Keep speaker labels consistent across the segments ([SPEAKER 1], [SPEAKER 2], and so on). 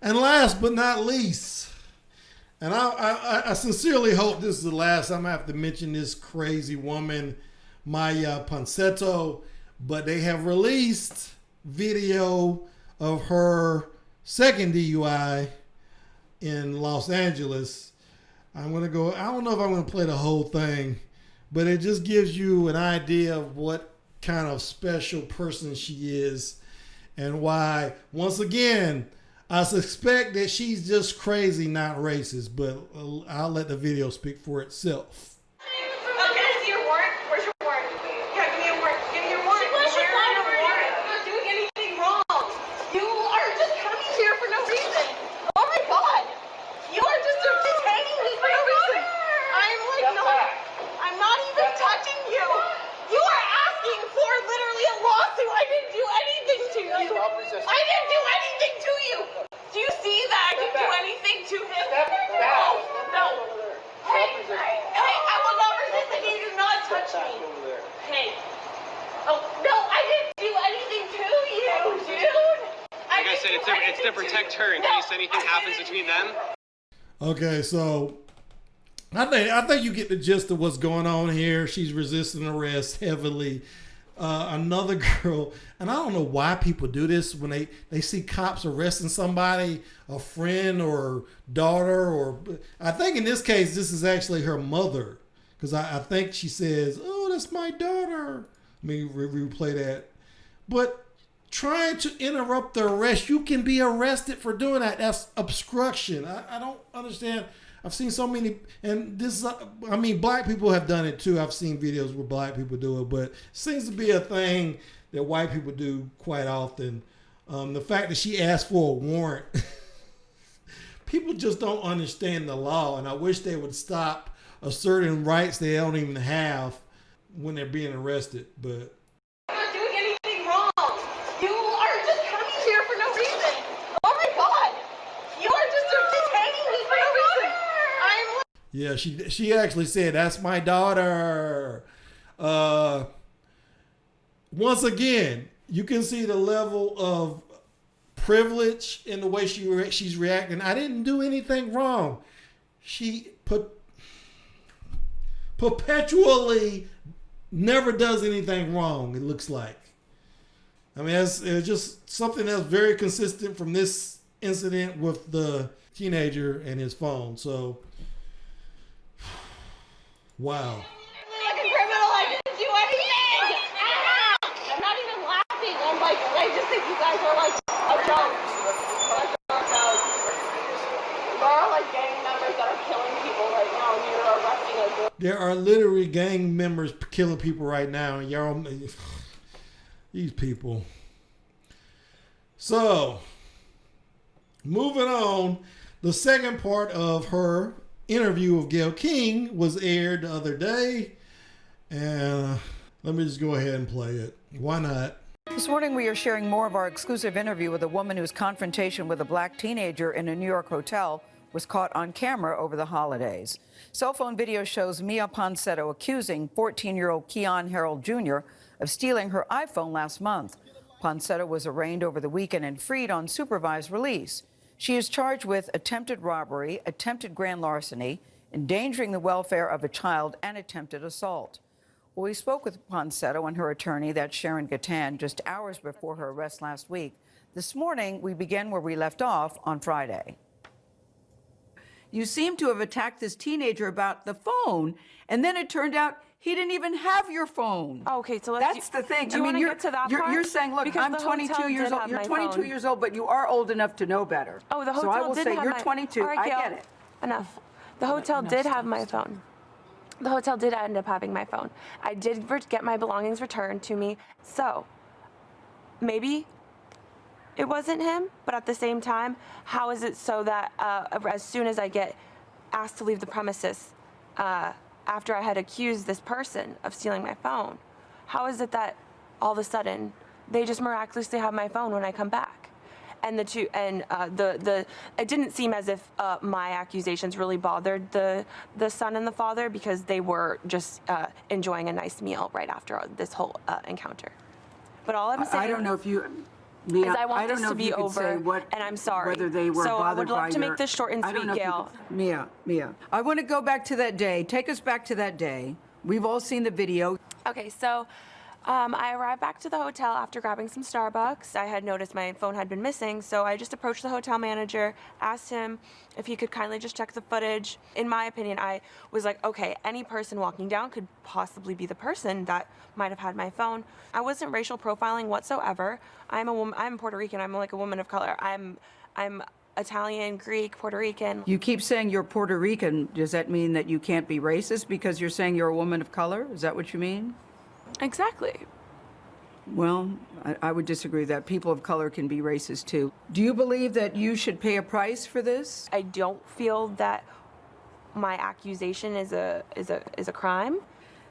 [SPEAKER 1] And last but not least, and I sincerely hope this is the last time I have to mention this crazy woman, Miya Ponsetto, but they have released video of her second DUI in Los Angeles. I don't know if I'm going to play the whole thing, but it just gives you an idea of what kind of special person she is and why, once again, I suspect that she's just crazy, not racist, but I'll let the video speak for itself.
[SPEAKER 2] It's to protect her in case anything happens between them.
[SPEAKER 1] Okay, so I think you get the gist of what's going on here. She's resisting arrest heavily. Another girl, and I don't know why people do this when they see cops arresting somebody, a friend or daughter, or I think in this case this is actually her mother, because I think she says, "Oh, that's my daughter." Let me replay that. But trying to interrupt the arrest, you can be arrested for doing that. That's obstruction. I don't understand. I've seen so many, and this, I mean, black people have done it too. I've seen videos where black people do it, but it seems to be a thing that white people do quite often. The fact that she asked for a warrant, people just don't understand the law, and I wish they would stop asserting rights they don't even have when they're being arrested, but. Yeah, she actually said, "That's my daughter." Once again, you can see the level of privilege in the way she's reacting. I didn't do anything wrong. She perpetually never does anything wrong, it looks like. I mean, it's just something that's very consistent from this incident with the teenager and his phone. So, wow.
[SPEAKER 3] Like a criminal, I didn't do anything. I'm not even laughing. I just think you guys are like a joke. There are like gang members that are killing people right now, and you're arresting a girl.
[SPEAKER 1] There are literally gang members killing people right now, and y'all, these people. So, moving on, the second part of her interview of Gayle King was aired the other day, and let me just go ahead and play it. Why not?
[SPEAKER 4] This morning we are sharing more of our exclusive interview with a woman whose confrontation with a black teenager in a New York hotel was caught on camera over the holidays. Cell phone video shows Miya Ponsetto accusing 14-year-old Keon Harold Jr. of stealing her iPhone last month. Ponsetto was arraigned over the weekend and freed on supervised release. She is charged with attempted robbery, attempted grand larceny, endangering the welfare of a child, and attempted assault. Well, we spoke with Ponsetto and her attorney, that's Sharon Gatan, just hours before her arrest last week. This morning, we begin where we left off on Friday. You seem to have attacked this teenager about the phone, and then it turned out he didn't even have your phone.
[SPEAKER 5] Okay, so
[SPEAKER 4] that's the thing.
[SPEAKER 5] Do you want to get to that part?
[SPEAKER 4] You're saying, look,
[SPEAKER 5] because
[SPEAKER 4] I'm 22 years old. You're 22 years old, but you are old enough to know better.
[SPEAKER 5] Oh, the hotel
[SPEAKER 4] so I will
[SPEAKER 5] did
[SPEAKER 4] say
[SPEAKER 5] have
[SPEAKER 4] you're
[SPEAKER 5] my...
[SPEAKER 4] 22.
[SPEAKER 5] All right,
[SPEAKER 4] I
[SPEAKER 5] Gayle,
[SPEAKER 4] get it.
[SPEAKER 5] Enough. The hotel did have my phone. The hotel did end up having my phone. I did get my belongings returned to me. So maybe it wasn't him, but at the same time, how is it so that as soon as I get asked to leave the premises after I had accused this person of stealing my phone, how is it that all of a sudden they just miraculously have my phone when I come back? And it didn't seem as if my accusations really bothered the son and the father, because they were just enjoying a nice meal right after this whole encounter. But all I'm saying,
[SPEAKER 4] I don't know if you.
[SPEAKER 6] Mia,
[SPEAKER 5] is I want
[SPEAKER 6] don't
[SPEAKER 5] this
[SPEAKER 6] know
[SPEAKER 5] to
[SPEAKER 6] if
[SPEAKER 5] be
[SPEAKER 6] you could
[SPEAKER 5] over,
[SPEAKER 6] say what,
[SPEAKER 5] and I'm sorry.
[SPEAKER 6] whether they were
[SPEAKER 5] so I
[SPEAKER 6] bothered
[SPEAKER 5] would love
[SPEAKER 6] by
[SPEAKER 5] to
[SPEAKER 6] your-
[SPEAKER 5] make this short and
[SPEAKER 6] I don't
[SPEAKER 5] sweet,
[SPEAKER 6] know if you
[SPEAKER 5] Gayle.
[SPEAKER 6] could- Mia,
[SPEAKER 4] I want to go back to that day. Take us back to that day. We've all seen the video.
[SPEAKER 5] Okay, so I arrived back to the hotel after grabbing some Starbucks. I had noticed my phone had been missing, so I just approached the hotel manager, asked him if he could kindly just check the footage. In my opinion, I was like, okay, any person walking down could possibly be the person that might have had my phone. I wasn't racial profiling whatsoever. I'm a woman. I'm Puerto Rican. I'm like a woman of color. I'm Italian, Greek, Puerto Rican.
[SPEAKER 4] You keep saying you're Puerto Rican. Does that mean that you can't be racist because you're saying you're a woman of color? Is that what you mean?
[SPEAKER 5] Exactly.
[SPEAKER 4] Well, I would disagree that people of color can be racist too. Do you believe that you should pay a price for this?
[SPEAKER 5] I don't feel that my accusation is a crime.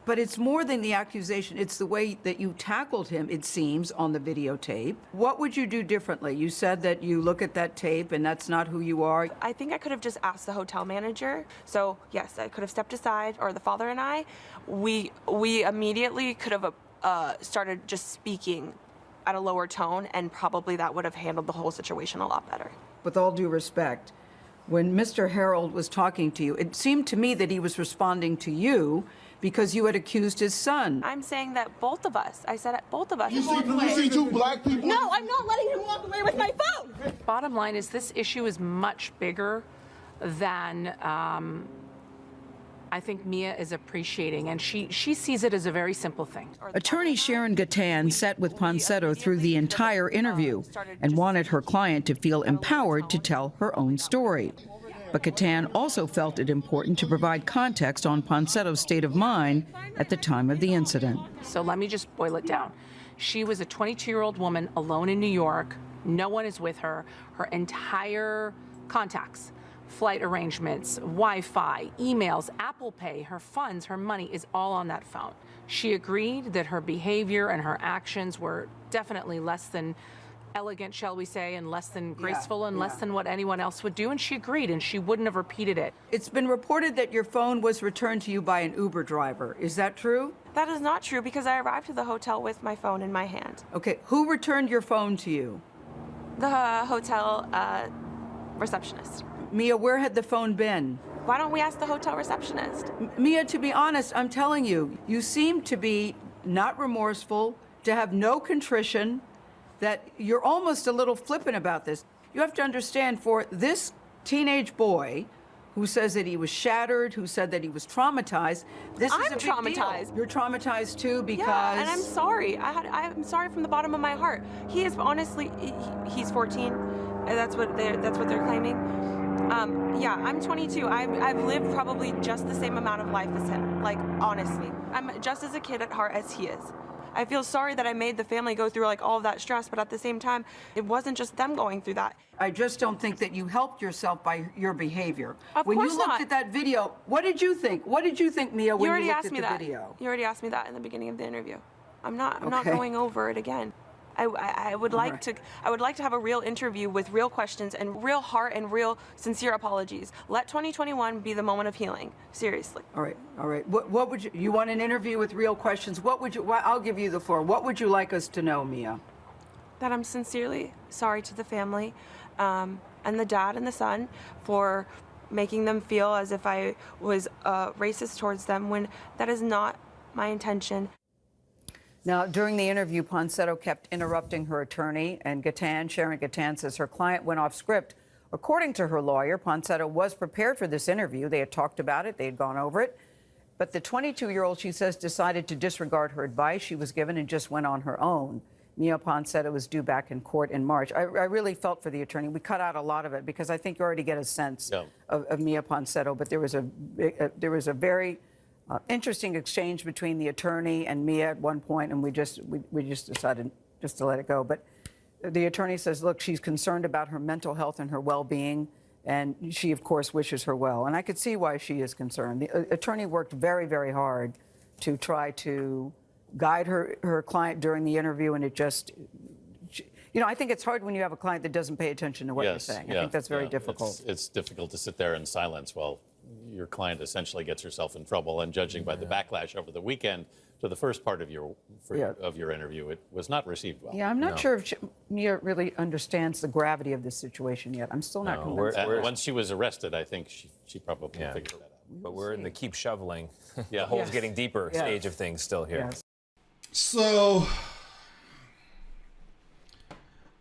[SPEAKER 4] But it's more than the accusation. It's the way that you tackled him, it seems, on the videotape. What would you do differently? You said that you look at that tape and that's not who you are.
[SPEAKER 5] I think I could have just asked the hotel manager. So yes, I could have stepped aside, or the father and I. We immediately could have started just speaking at a lower tone, and probably that would have handled the whole situation a lot better.
[SPEAKER 4] With all due respect, when Mr. Harold was talking to you, it seemed to me that he was responding to you because you had accused his son.
[SPEAKER 5] I'm saying that both of us. I said both of us.
[SPEAKER 7] You see two black people?
[SPEAKER 3] No, I'm not letting him walk away with my phone.
[SPEAKER 8] Bottom line is this issue is much bigger than I think Miya is appreciating, and she sees it as a very simple thing.
[SPEAKER 4] Attorney Sharon Gatan sat with Ponsetto through the entire interview and wanted her client to feel empowered to tell her own story. But Gatan also felt it important to provide context on Ponsetto's state of mind at the time of the incident.
[SPEAKER 8] So let me just boil it down. She was a 22-year-old woman alone in New York. No one is with her. Her entire contacts, flight arrangements, Wi-Fi, emails, Apple Pay, her funds, her money is all on that phone. She agreed that her behavior and her actions were definitely less than elegant, shall we say, and less than graceful and less than what anyone else would do, and she agreed, and she wouldn't have repeated it.
[SPEAKER 4] It's been reported that your phone was returned to you by an Uber driver. Is that true?
[SPEAKER 5] That is not true, because I arrived to the hotel with my phone in my hand.
[SPEAKER 4] Okay, who returned your phone to you?
[SPEAKER 5] The hotel receptionist.
[SPEAKER 4] Miya, where had the phone been?
[SPEAKER 5] Why don't we ask the hotel receptionist?
[SPEAKER 4] Miya, to be honest, I'm telling you, you seem to be not remorseful, to have no contrition, that you're almost a little flippant about this. You have to understand, for this teenage boy who says that he was shattered, who said that he was traumatized, this is a big deal.
[SPEAKER 5] I'm traumatized.
[SPEAKER 4] You're traumatized too because...
[SPEAKER 5] Yeah, and I'm sorry. I'm sorry from the bottom of my heart. He is honestly, he's 14. That's what they're claiming. Yeah, I'm 22. I've lived probably just the same amount of life as him. Like, honestly. I'm just as a kid at heart as he is. I feel sorry that I made the family go through like all of that stress, but at the same time, it wasn't just them going through that.
[SPEAKER 4] I just don't think that you helped yourself by your behavior.
[SPEAKER 5] Of
[SPEAKER 4] when
[SPEAKER 5] course
[SPEAKER 4] you looked
[SPEAKER 5] not.
[SPEAKER 4] at that video, what did you think? What did you think, Miya, when you looked at the video?
[SPEAKER 5] You already asked me that in the beginning of the interview. I'm not
[SPEAKER 4] Okay.
[SPEAKER 5] going over it again. I would like to have a real interview with real questions and real heart and real sincere apologies. Let 2021 be the moment of healing. Seriously.
[SPEAKER 4] All right. What would you want an interview with real questions? What would you, I'll give you the floor. What would you like us to know, Miya?
[SPEAKER 5] That I'm sincerely sorry to the family and the dad and the son for making them feel as if I was racist towards them when that is not my intention.
[SPEAKER 4] Now, during the interview, Ponsetto kept interrupting her attorney, and Sharon Gatan says her client went off script. According to her lawyer, Ponsetto was prepared for this interview. They had talked about it. They had gone over it. But the 22-year-old, she says, decided to disregard her advice she was given and just went on her own. Miya Ponsetto was due back in court in March. I really felt for the attorney. We cut out a lot of it because I think you already get a sense of Miya Ponsetto. But there was a very interesting exchange between the attorney and Miya at one point, and we just decided just to let it go. But the attorney says, look, she's concerned about her mental health and her well-being, and she, of course, wishes her well. And I could see why she is concerned. The attorney worked very, very hard to try to guide her client during the interview, and it just... I think it's hard when you have a client that doesn't pay attention to what you're saying. I think that's very difficult.
[SPEAKER 9] It's difficult to sit there in silence while your client essentially gets herself in trouble. And judging by the backlash over the weekend,
[SPEAKER 6] to the first part of your
[SPEAKER 4] Yeah.
[SPEAKER 6] of your interview, it was not received well.
[SPEAKER 4] Yeah, I'm not sure if Miya really understands the gravity of this situation yet. I'm still not convinced.
[SPEAKER 6] Once she was arrested, I think she probably figured that out.
[SPEAKER 9] But we're in the keep shoveling,
[SPEAKER 6] Yeah.
[SPEAKER 9] the hole's getting deeper
[SPEAKER 4] Yes.
[SPEAKER 9] stage of things still here.
[SPEAKER 4] Yes.
[SPEAKER 1] So,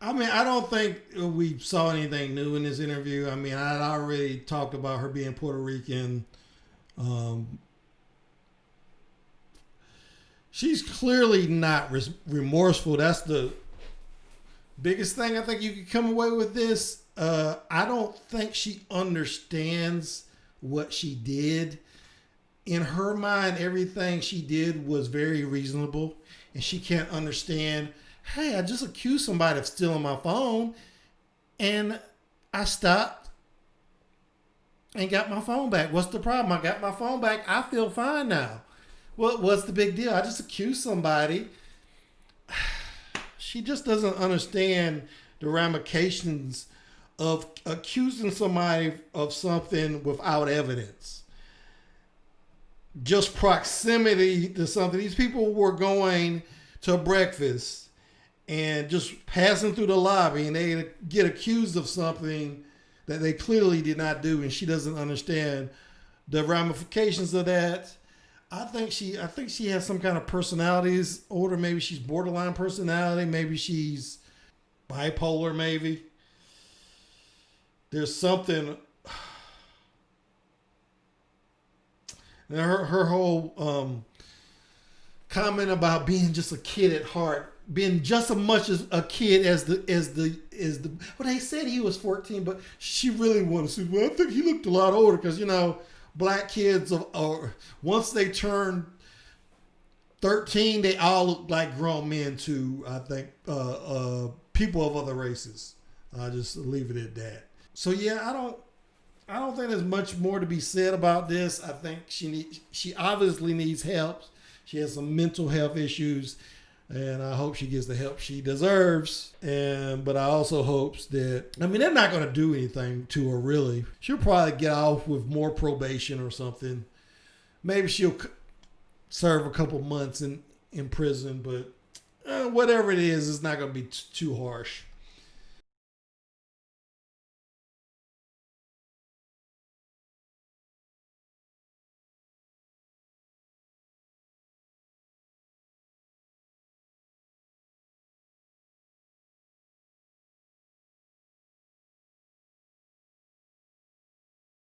[SPEAKER 1] I mean, I don't think we saw anything new in this interview. I mean, I'd already talked about her being Puerto Rican. She's clearly not remorseful. That's the biggest thing I think you could come away with this. I don't think she understands what she did. In her mind, everything she did was very reasonable, and she can't understand, hey, I just accused somebody of stealing my phone, and I stopped and got my phone back. What's the problem? I got my phone back. I feel fine now. What's the big deal? I just accused somebody. She just doesn't understand the ramifications of accusing somebody of something without evidence. Just proximity to something. These people were going to breakfast and just passing through the lobby, and they get accused of something that they clearly did not do, and she doesn't understand the ramifications of that. I think she has some kind of personality disorder. Maybe she's borderline personality. Maybe she's bipolar. Maybe there's something. And her whole comment about being just a kid at heart, being just as much as a kid as the well, they said he was 14, but she really wanted to say, well, I think he looked a lot older, because black kids are once they turn 13, they all look like grown men to, I think, people of other races. I'll just leave it at that. So yeah, I don't think there's much more to be said about this. I think she obviously needs help. She has some mental health issues, and I hope she gets the help she deserves. But I also hope that, I mean, they're not going to do anything to her, really. She'll probably get off with more probation or something. Maybe she'll serve a couple months in prison, but whatever it is, it's not going to be too harsh.